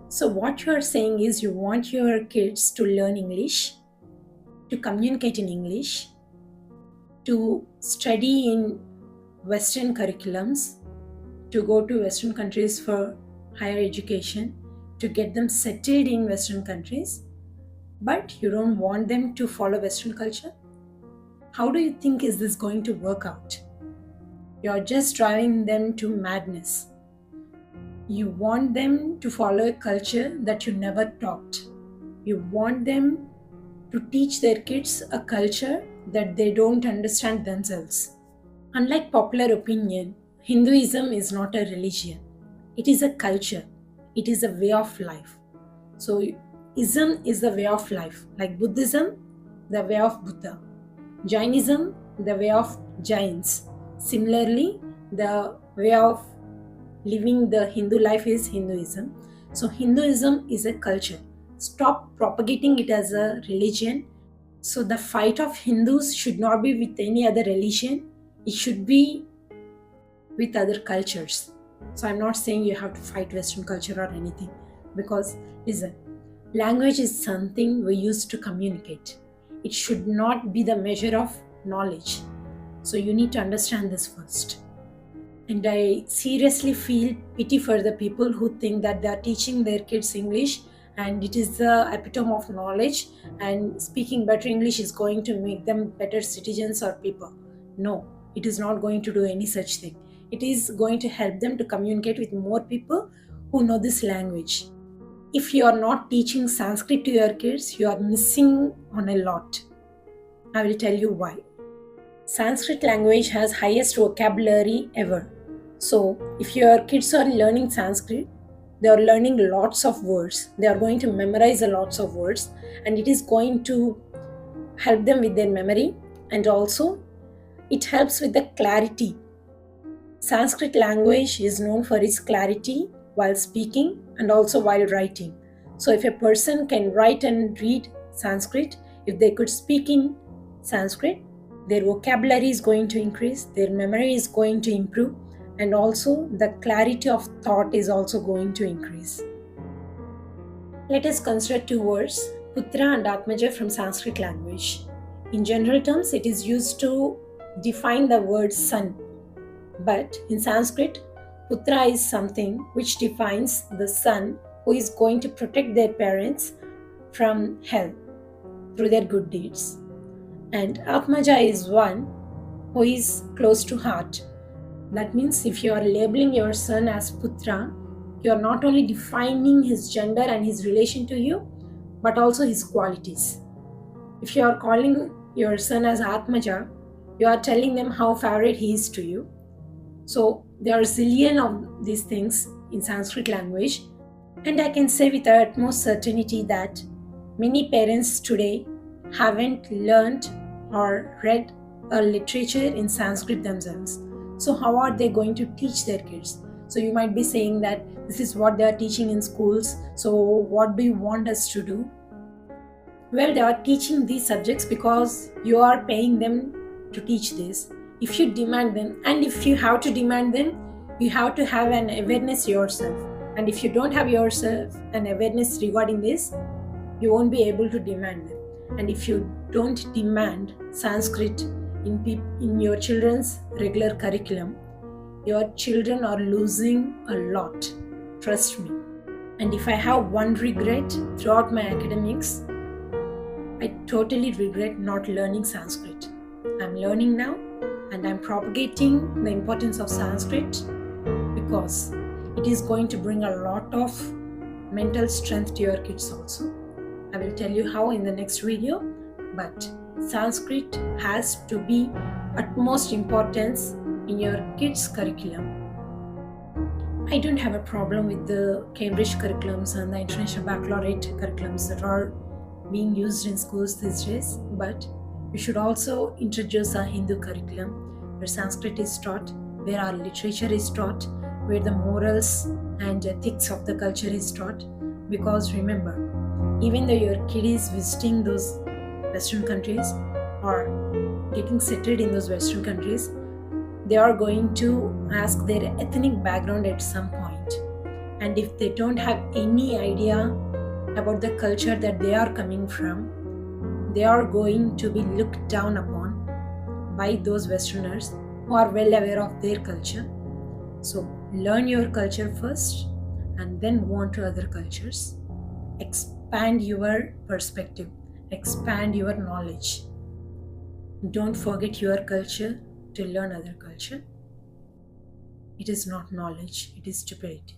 So, what you are saying is you want your kids to learn English, to communicate in English, to study in Western curriculums, to go to Western countries for higher education, to get them settled in Western countries, but you don't want them to follow Western culture? How do you think is this going to work out? You're just driving them to madness. You want them to follow a culture that you never taught. You want them to teach their kids a culture that they don't understand themselves. Unlike popular opinion, Hinduism is not a religion. It is a culture. It is a way of life. So, Ism is the way of life. Like Buddhism, the way of Buddha. Jainism, the way of Jains. Similarly, the way of living the Hindu life is Hinduism. So, Hinduism is a culture. Stop propagating it as a religion. So, the fight of Hindus should not be with any other religion, it should be with other cultures. So, I'm not saying you have to fight Western culture or anything, because listen, language is something we use to communicate. It should not be the measure of knowledge. So, you need to understand this first. And I seriously feel pity for the people who think that they are teaching their kids English and it is the epitome of knowledge, and speaking better English is going to make them better citizens or people. No, it is not going to do any such thing. It is going to help them to communicate with more people who know this language. If you are not teaching Sanskrit to your kids, you are missing on a lot. I will tell you why. Sanskrit language has highest vocabulary ever. So, if your kids are learning Sanskrit, they are learning lots of words. They are going to memorize a lots of words, and it is going to help them with their memory, and also it helps with the clarity. Sanskrit language is known for its clarity while speaking and also while writing. So if a person can write and read Sanskrit, if they could speak in Sanskrit, their vocabulary is going to increase, their memory is going to improve, and also the clarity of thought is also going to increase. Let us consider two words, Putra and Atmaja, from Sanskrit language. In general terms, it is used to define the word son. But in Sanskrit, Putra is something which defines the son who is going to protect their parents from hell through their good deeds. And Atmaja is one who is close to heart. That means if you are labeling your son as Putra, you are not only defining his gender and his relation to you, but also his qualities. If you are calling your son as Atmaja, you are telling them how favorite he is to you. So there are zillion of these things in Sanskrit language, and I can say with the utmost certainty that many parents today haven't learned or read a literature in Sanskrit themselves. So how are they going to teach their kids? So you might be saying that this is what they are teaching in schools, so what do you want us to do? Well, they are teaching these subjects because you are paying them to teach this. If you demand them, and if you have to demand them, you have to have an awareness yourself. And if you don't have yourself an awareness regarding this, you won't be able to demand them. And if you don't demand Sanskrit in your children's regular curriculum, your children are losing a lot. Trust me. And if I have one regret throughout my academics, I totally regret not learning Sanskrit. I'm learning now, and I'm propagating the importance of Sanskrit because it is going to bring a lot of mental strength to your kids also. I will tell you how in the next video, but Sanskrit has to be utmost importance in your kids' curriculum. I don't have a problem with the Cambridge curriculums and the International Baccalaureate curriculums that are being used in schools these days, but we should also introduce a Hindu curriculum where Sanskrit is taught, where our literature is taught, where the morals and ethics of the culture is taught. Because remember, even though your kid is visiting those Western countries or getting settled in those Western countries, they are going to ask their ethnic background at some point. And if they don't have any idea about the culture that they are coming from, they are going to be looked down upon by those Westerners who are well aware of their culture. So learn your culture first and then move on to other cultures. Expand your perspective, expand your knowledge. Don't forget your culture to learn other culture. It is not knowledge, it is stupidity.